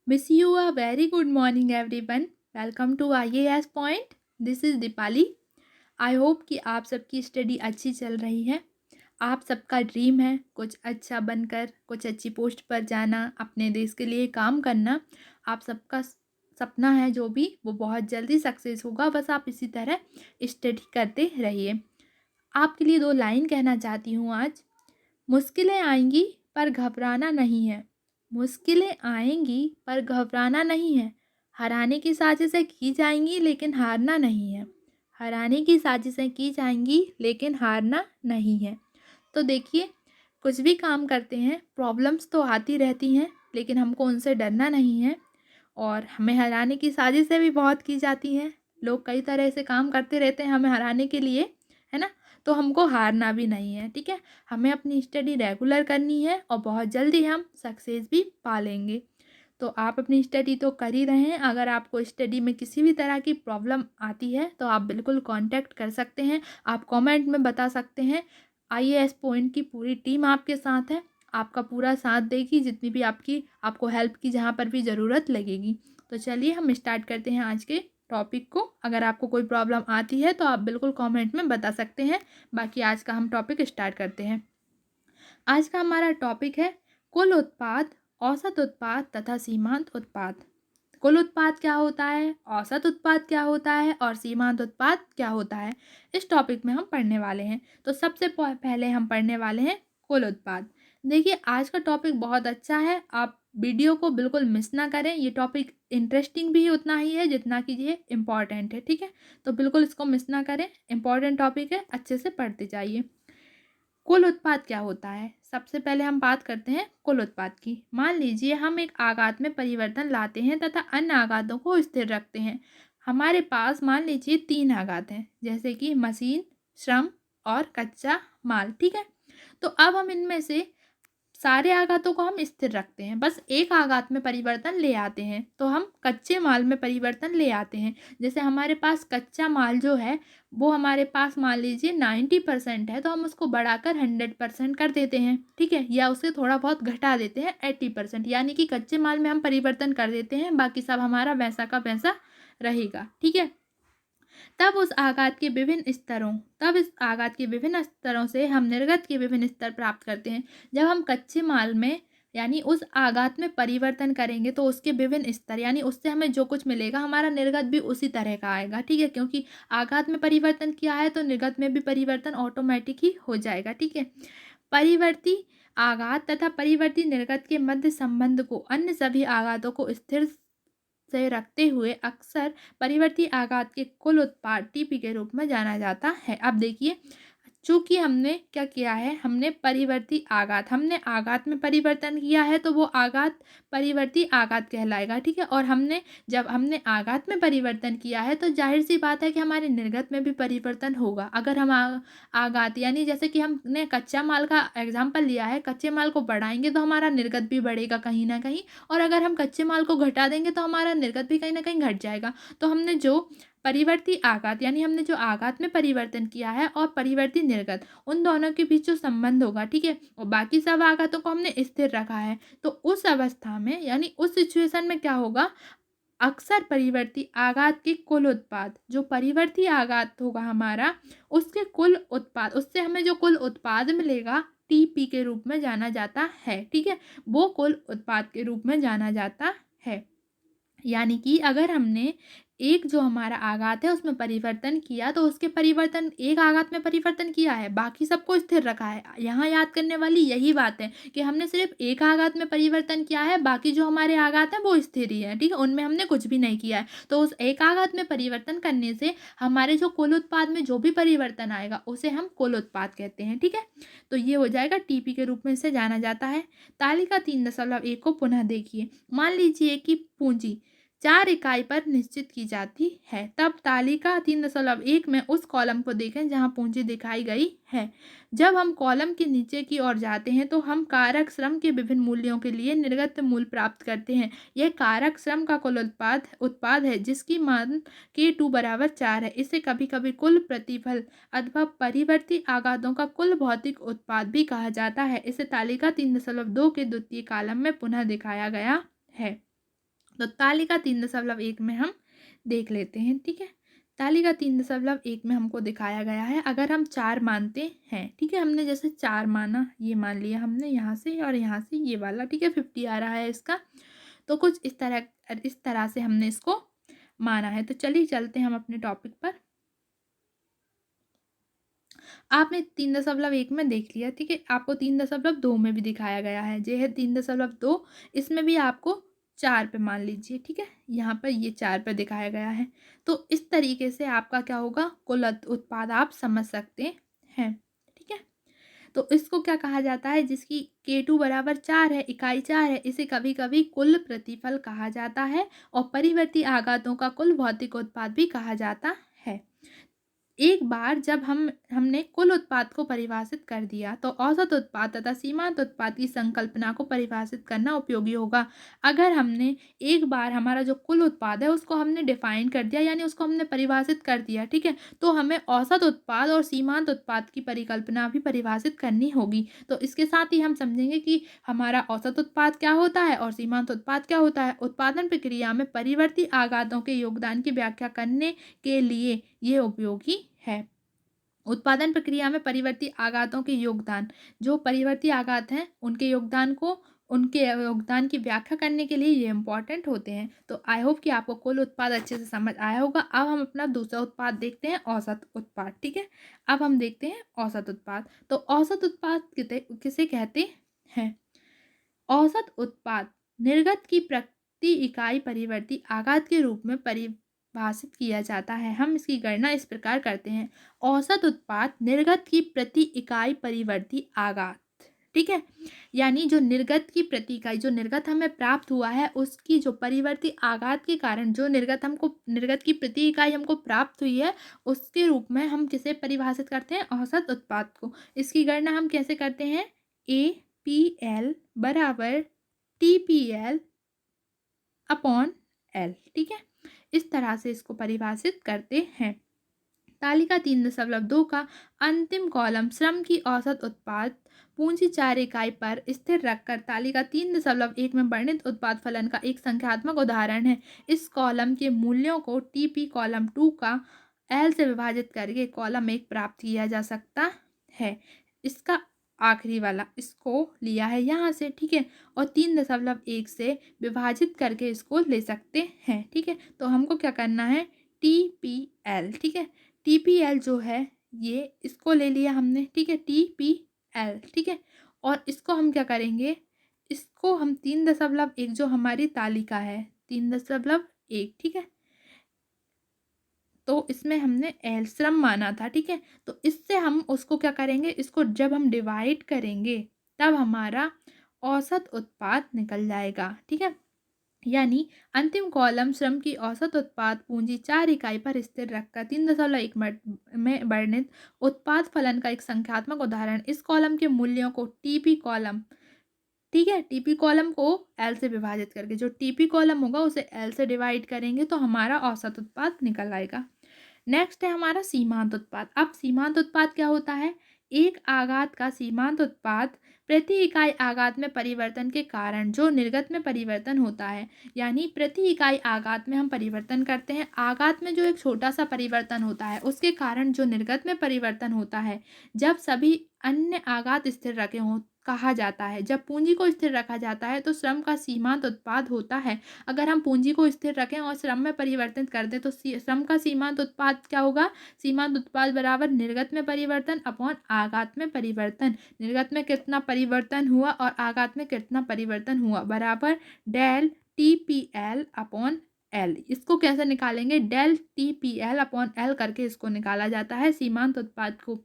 Wish you a very good morning everyone. Welcome to IAS Point. This is Deepali. I hope कि आप सबकी study अच्छी चल रही है. आप सबका ड्रीम है कुछ अच्छा बनकर कुछ अच्छी पोस्ट पर जाना, अपने देश के लिए काम करना. आप सबका सपना है जो भी वो बहुत जल्दी सक्सेस होगा. बस आप इसी तरह स्टडी करते रहिए. आपके लिए 2 लाइन कहना चाहती हूँ आज. मुश्किलें आएंगी पर घबराना नहीं है. मुश्किलें आएंगी पर घबराना नहीं है. हराने की साजिशें की जाएंगी लेकिन हारना नहीं है. हराने की साजिशें की जाएंगी लेकिन हारना नहीं है. तो देखिए, कुछ भी काम करते हैं प्रॉब्लम्स तो आती रहती हैं, लेकिन हमको उनसे डरना नहीं है. और हमें हराने की साजिशें भी बहुत की जाती हैं. लोग कई तरह से काम करते रहते हैं हमें हराने के लिए, है ना. तो हमको हारना भी नहीं है, ठीक है. हमें अपनी स्टडी रेगुलर करनी है और बहुत जल्दी हम सक्सेस भी पा लेंगे. तो आप अपनी स्टडी तो कर ही रहे हैं. अगर आपको स्टडी में किसी भी तरह की प्रॉब्लम आती है तो आप बिल्कुल कांटेक्ट कर सकते हैं. आप कमेंट में बता सकते हैं. IAS पॉइंट की पूरी टीम आपके साथ है, आपका पूरा साथ देगी. जितनी भी आपको हेल्प की जहाँ पर भी ज़रूरत लगेगी. तो चलिए हम स्टार्ट करते हैं आज के टॉपिक को. अगर आपको कोई प्रॉब्लम आती है तो आप बिल्कुल कमेंट में बता सकते हैं. बाकी आज का हम टॉपिक स्टार्ट करते हैं. आज का हमारा टॉपिक है कुल उत्पाद, औसत उत्पाद तथा सीमांत उत्पाद. कुल उत्पाद क्या होता है, औसत उत्पाद क्या होता है और सीमांत उत्पाद क्या होता है, इस टॉपिक में हम पढ़ने वाले हैं. तो सबसे पहले हम पढ़ने वाले हैं कुल उत्पाद. देखिए, आज का टॉपिक बहुत अच्छा है. आप वीडियो को बिल्कुल मिस ना करें. ये टॉपिक इंटरेस्टिंग भी उतना ही है जितना कि ये इम्पॉर्टेंट है, ठीक है. तो बिल्कुल इसको मिस ना करें. इम्पॉर्टेंट टॉपिक है, अच्छे से पढ़ते जाइए. कुल उत्पाद क्या होता है, सबसे पहले हम बात करते हैं कुल उत्पाद की. मान लीजिए हम एक आघात में परिवर्तन लाते हैं तथा अन्य आघातों को स्थिर रखते हैं. हमारे पास मान लीजिए 3 आघात हैं, जैसे कि मशीन, श्रम और कच्चा माल, ठीक है. तो अब हम इनमें से सारे आघातों को हम स्थिर रखते हैं, बस एक आघात में परिवर्तन ले आते हैं. तो हम कच्चे माल में परिवर्तन ले आते हैं. जैसे हमारे पास कच्चा माल जो है वो हमारे पास मान लीजिए 90% है, तो हम उसको बढ़ाकर 100% कर देते हैं, ठीक है. या उसे थोड़ा बहुत घटा देते हैं 80%. यानी कि कच्चे माल में हम परिवर्तन कर देते हैं, बाकी सब हमारा वैसा का वैसा रहेगा, ठीक है. तब इस आघात के विभिन्न स्तरों से हम निर्गत के विभिन्न स्तर प्राप्त करते हैं. जब हम कच्चे माल में यानी उस आघात में परिवर्तन करेंगे तो उसके विभिन्न स्तर यानी उससे हमें जो कुछ मिलेगा हमारा निर्गत भी उसी तरह का आएगा, ठीक है. क्योंकि आघात में परिवर्तन किया है तो निर्गत में भी परिवर्तन ऑटोमेटिक ही हो जाएगा, ठीक है. परिवर्ती आघात तथा परिवर्ती निर्गत के मध्य संबंध को अन्य सभी आघातों को स्थिर से रखते हुए अक्सर परिवर्ती आघात के कुल उत्पाद TP के रूप में जाना जाता है. अब देखिए, चूंकि हमने क्या किया है, हमने आघात में परिवर्तन किया है तो वो आघात परिवर्ती आघात कहलाएगा, ठीक है. और जब हमने आघात में परिवर्तन किया है तो जाहिर सी बात है कि हमारे निर्गत में भी परिवर्तन होगा. अगर हम आघात यानी जैसे कि हमने कच्चा माल का एग्जाम्पल लिया है, कच्चे माल को बढ़ाएंगे तो हमारा निर्गत भी बढ़ेगा कहीं ना कहीं, और अगर हम कच्चे माल को घटा देंगे तो हमारा निर्गत भी कहीं ना कहीं घट जाएगा. तो हमने जो आघात में परिवर्तन किया है और परिवर्ती निर्गत, उन दोनों के बीच जो संबंध होगा, ठीक है, और बाकी सब आघातों को हमने स्थिर रखा है. तो उस अवस्था में यानी उस सिचुएशन में क्या होगा, अक्सर परिवर्ती आघात के कुल उत्पाद, जो परिवर्ती आघात होगा हमारा, उसके कुल उत्पाद, उससे हमें जो कुल उत्पाद मिलेगा TP के रूप में जाना जाता है, ठीक है. वो कुल उत्पाद के रूप में जाना जाता है. यानी कि अगर हमने एक जो हमारा आघात है उसमें परिवर्तन किया तो उसके परिवर्तन एक आघात में परिवर्तन किया है, बाकी सबको स्थिर रखा है. यहाँ याद करने वाली यही बात है कि हमने सिर्फ एक आघात में परिवर्तन किया है, बाकी जो हमारे आघात हैं वो स्थिर ही है, ठीक है, उनमें हमने कुछ भी नहीं किया है. तो उस एक आघात में परिवर्तन करने से हमारे जो कुल उत्पाद में जो भी परिवर्तन आएगा उसे हम कुल उत्पाद कहते हैं, ठीक है. तो ये हो जाएगा, TP के रूप में इसे जाना जाता है. तालिका 3.1 को पुनः देखिए. मान लीजिए कि पूंजी 4 इकाई पर निश्चित की जाती है. तब तालिका 3.1 में उस कॉलम को देखें जहां पूंजी दिखाई गई है. जब हम कॉलम के नीचे की ओर जाते हैं तो हम कारक श्रम के विभिन्न मूल्यों के लिए निर्गत मूल्य प्राप्त करते हैं. यह कारक श्रम का कुल उत्पाद है जिसकी मान K2 बराबर 4 है. इसे कभी कभी कुल प्रतिफल अथवा परिवर्ती आघातों का कुल भौतिक उत्पाद भी कहा जाता है. इसे तालिका 3.2 के द्वितीय कॉलम में पुनः दिखाया गया है. तो तालिका 3.1 में हम देख लेते हैं, ठीक है। तालिका 3.1 में हमको दिखाया गया है, अगर हम 4 मानते हैं, ठीक है, हमने जैसे 4 माना, ये मान लिया हमने यहाँ से और यहाँ से ये वाला, ठीक है, 50 आ रहा है इसका। तो कुछ इस तरह से हमने इसको माना है। तो चलिए चलते हैं हम अपने टॉपिक पर। आपने 3.1 में देख लिया, ठीक है। आपको 3.2 में भी दिखाया गया है, ये है 3.2, इसमें भी आपको 4 पे मान लीजिए, ठीक है। यहाँ पर ये 4 पे दिखाया गया है। तो इस तरीके से आपका क्या होगा, कुल उत्पाद आप समझ सकते हैं, ठीक है। तो इसको क्या कहा जाता है, जिसकी K2 बराबर 4 है, इकाई 4 है, इसे कभी कभी कुल प्रतिफल कहा जाता है और परिवर्ती आघातों का कुल भौतिक उत्पाद भी कहा जाता है। एक बार जब हमने कुल उत्पाद को परिभाषित कर दिया, तो औसत उत्पाद तथा सीमांत उत्पाद की संकल्पना को परिभाषित करना उपयोगी होगा। अगर हमने एक बार हमारा जो कुल उत्पाद है उसको हमने डिफाइन कर दिया, यानी उसको हमने परिभाषित कर दिया, ठीक है, तो हमें औसत उत्पाद और सीमांत उत्पाद की परिकल्पना भी परिभाषित करनी होगी। तो इसके साथ ही हम समझेंगे कि हमारा औसत उत्पाद क्या होता है और सीमांत उत्पाद क्या होता है। उत्पादन प्रक्रिया में परिवर्ती आघातों के योगदान की व्याख्या करने के लिए ये उपयोगी है। उत्पादन प्रक्रिया में परिवर्ती आघातों के योगदान, जो परिवर्ती आघात हैं उनके योगदान की व्याख्या करने के लिए ये इंपॉर्टेंट होते हैं। तो आई होप कि आपको कुल उत्पाद अच्छे से समझ आया होगा। अब हम अपना दूसरा उत्पाद देखते हैं, औसत उत्पाद, ठीक है। अब हम देखते हैं औसत उत्पाद। तो औसत उत्पाद किसे कहते हैं। औसत उत्पाद निर्गत की प्रति इकाई परिवर्ती आघात के रूप में परिभाषित किया जाता है। हम इसकी गणना इस प्रकार करते हैं। औसत उत्पाद निर्गत की प्रति इकाई परिवर्ती आघात, ठीक है, यानी जो निर्गत की प्रति इकाई, जो निर्गत हमें प्राप्त हुआ है उसकी जो परिवर्ती आघात के कारण जो निर्गत की प्रति इकाई हमको प्राप्त हुई है, उसके रूप में हम किसे परिभाषित करते हैं, औसत उत्पाद को। इसकी गणना हम कैसे करते हैं, APL बराबर TPL अपॉन L, ठीक है, इस तरह से इसको परिभाषित करते हैं। तालिका 3.2 का अंतिम कॉलम श्रम की औसत उत्पाद पूंजी 4 इकाई पर स्थिर रखकर तालिका 3.1 में वर्णित उत्पाद फलन का एक संख्यात्मक उदाहरण है। इस कॉलम के मूल्यों को TP कॉलम 2 का L से विभाजित करके कॉलम 1 प्राप्त किया जा सकता है। इसका आखिरी वाला इसको लिया है यहाँ से, ठीक है, और 3.1 से विभाजित करके इसको ले सकते हैं, ठीक है। तो हमको क्या करना है, TPL, ठीक है, TPL जो है ये इसको ले लिया हमने, ठीक है, TPL, ठीक है, और इसको हम क्या करेंगे, इसको हम 3.1 जो हमारी तालिका है 3.1, ठीक है, तो इसमें हमने एल श्रम माना था, ठीक है, तो इससे हम उसको क्या करेंगे, इसको जब हम डिवाइड करेंगे तब हमारा औसत उत्पाद निकल जाएगा, ठीक है। यानी अंतिम कॉलम श्रम की औसत उत्पाद पूंजी 4 इकाई पर स्थिर रखकर 3.1 में वर्णित उत्पाद फलन का एक संख्यात्मक उदाहरण। इस कॉलम के मूल्यों को टीपी कॉलम, ठीक है, टीपी कॉलम को एल से विभाजित करके, जो टीपी कॉलम होगा उसे एल से डिवाइड करेंगे तो हमारा औसत उत्पाद निकल आएगा। नेक्स्ट है हमारा सीमांत उत्पाद। अब सीमांत उत्पाद क्या होता है, एक आघात का सीमांत उत्पाद प्रति इकाई आघात में परिवर्तन के कारण जो निर्गत में परिवर्तन होता है, यानी प्रति इकाई आघात में हम परिवर्तन करते हैं, आघात में जो एक छोटा सा परिवर्तन होता है उसके कारण जो निर्गत में परिवर्तन होता है, जब सभी अन्य आघात स्थिर रखे हों कहा जाता है। जब पूंजी को स्थिर रखा जाता है तो श्रम का सीमांत उत्पाद होता है। अगर हम पूंजी को स्थिर रखें और श्रम में परिवर्तित कर दें तो श्रम का सीमांत उत्पाद क्या होगा, सीमांत उत्पाद बराबर निर्गत में परिवर्तन अपॉन आघात में परिवर्तन। निर्गत में कितना परिवर्तन हुआ और आघात में कितना परिवर्तन हुआ बराबर डेल TPL अपॉन L। इसको कैसे निकालेंगे, डेल TPL अपॉन L करके इसको निकाला जाता है सीमांत उत्पाद को,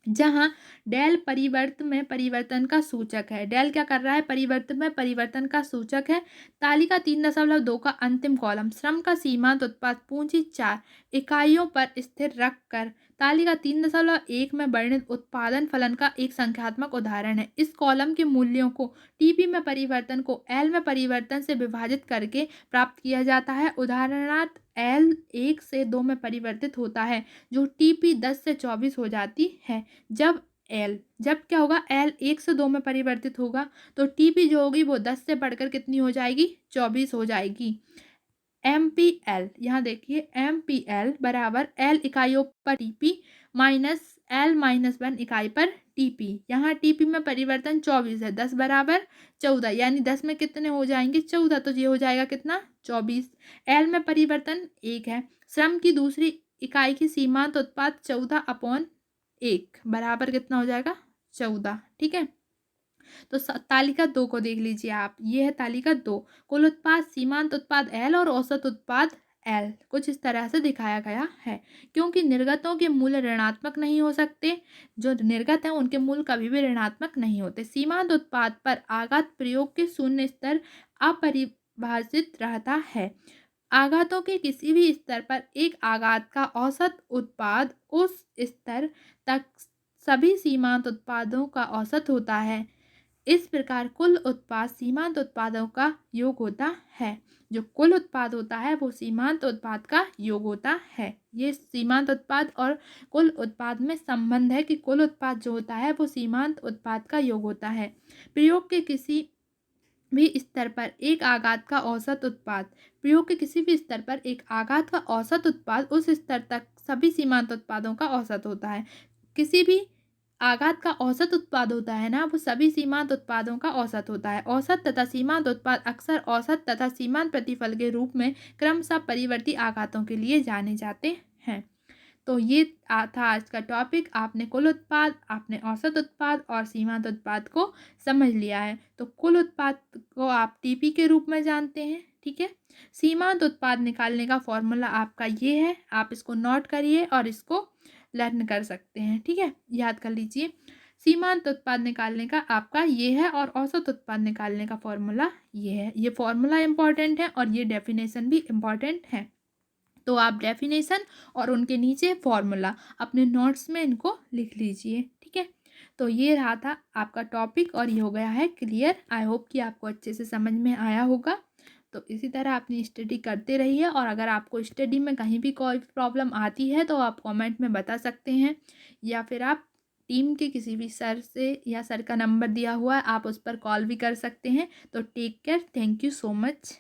जहां डेल परिवर्त में परिवर्तन का सूचक है। डेल क्या कर रहा है, परिवर्तन में परिवर्तन का सूचक है। तालिका 3.2 का अंतिम कॉलम श्रम का सीमांत उत्पाद पूंजी 4 इकाइयों पर स्थिर रखकर तालिका 3.1 में वर्णित उत्पादन फलन का एक संख्यात्मक उदाहरण है। इस कॉलम के मूल्यों को टीपी में परिवर्तन को एल में परिवर्तन से विभाजित करके प्राप्त किया जाता है। उदाहरणार्थ एल 1 से 2 में परिवर्तित होता है, जो TP 10 से 24 हो जाती है। जब एल। जब क्या होगा, एल 1 से 2 में परिवर्तित होगा तो टीपी जो होगी वो 10 से बढ़कर कितनी हो जाएगी, 24 हो जाएगी। MPL, यहाँ देखिए MPL बराबर एल इकाइयों पर टीपी माइनस एल माइनस 1 इकाई पर टीपी। यहाँ टीपी में परिवर्तन 24 है, 10 बराबर 14, यानी 10 में कितने हो जाएंगे, 14, तो ये हो जाएगा कितना, 24। एल में परिवर्तन 1 है। श्रम की दूसरी इकाई की सीमांत उत्पाद 14/1 बराबर कितना हो जाएगा, 14। ठीक है, तो तालिका 2 को देख लीजिए आप, ये है तालिका 2। कुल उत्पाद, सीमांत उत्पाद एल और औसत उत्पाद एल कुछ इस तरह से दिखाया गया है। क्योंकि निर्गतों के मूल्य ऋणात्मक नहीं हो सकते, जो निर्गत हैं उनके मूल्य कभी भी ऋणात्मक नहीं होते। सीमांत उत्पाद पर आघात प्रयोग के शून्य स्तर अपरिभाषित रहता है। आघातों के किसी भी स्तर पर एक आघात का औसत उत्पाद उस स्तर तक सभी सीमांत उत्पादों का औसत होता है। इस प्रकार कुल उत्पाद सीमांत उत्पादों का योग होता है। जो कुल उत्पाद होता है वो सीमांत उत्पाद का योग होता है। ये सीमांत उत्पाद और कुल उत्पाद में संबंध है कि कुल उत्पाद जो होता है वो सीमांत उत्पाद का योग होता है। प्रयोग के किसी भी स्तर पर एक आघात का औसत उत्पाद, प्रयोग के किसी भी स्तर पर एक आघात का औसत उत्पाद उस स्तर तक सभी सीमांत उत्पादों का औसत होता है। किसी भी आघात का औसत उत्पाद होता है ना, वो सभी सीमांत उत्पादों का औसत होता है। औसत तथा सीमांत उत्पाद अक्सर औसत तथा सीमांत प्रतिफल के रूप में क्रमशः परिवर्ती आघातों के लिए जाने जाते हैं। तो ये था आज का टॉपिक। आपने कुल उत्पाद, आपने औसत उत्पाद और सीमांत उत्पाद को समझ लिया है। तो कुल उत्पाद को आप टीपी के रूप में जानते हैं, ठीक है। सीमांत उत्पाद निकालने का फॉर्मूला आपका ये है, आप इसको नोट करिए और इसको लर्न कर सकते हैं, ठीक है, याद कर लीजिए। सीमांत उत्पाद निकालने का आपका ये है और औसत उत्पाद निकालने का फॉर्मूला ये है। ये फॉर्मूला इंपॉर्टेंट है और ये डेफिनेशन भी इम्पॉर्टेंट है। तो आप डेफिनेशन और उनके नीचे फॉर्मूला अपने नोट्स में इनको लिख लीजिए, ठीक है। तो ये रहा था आपका टॉपिक और ये हो गया है क्लियर। आई होप कि आपको अच्छे से समझ में आया होगा। तो इसी तरह अपनी स्टडी करते रहिए और अगर आपको स्टडी में कहीं भी कोई प्रॉब्लम आती है तो आप कमेंट में बता सकते हैं, या फिर आप टीम के किसी भी सर से या सर का नंबर दिया हुआ है आप उस पर कॉल भी कर सकते हैं। तो take care, thank you so much.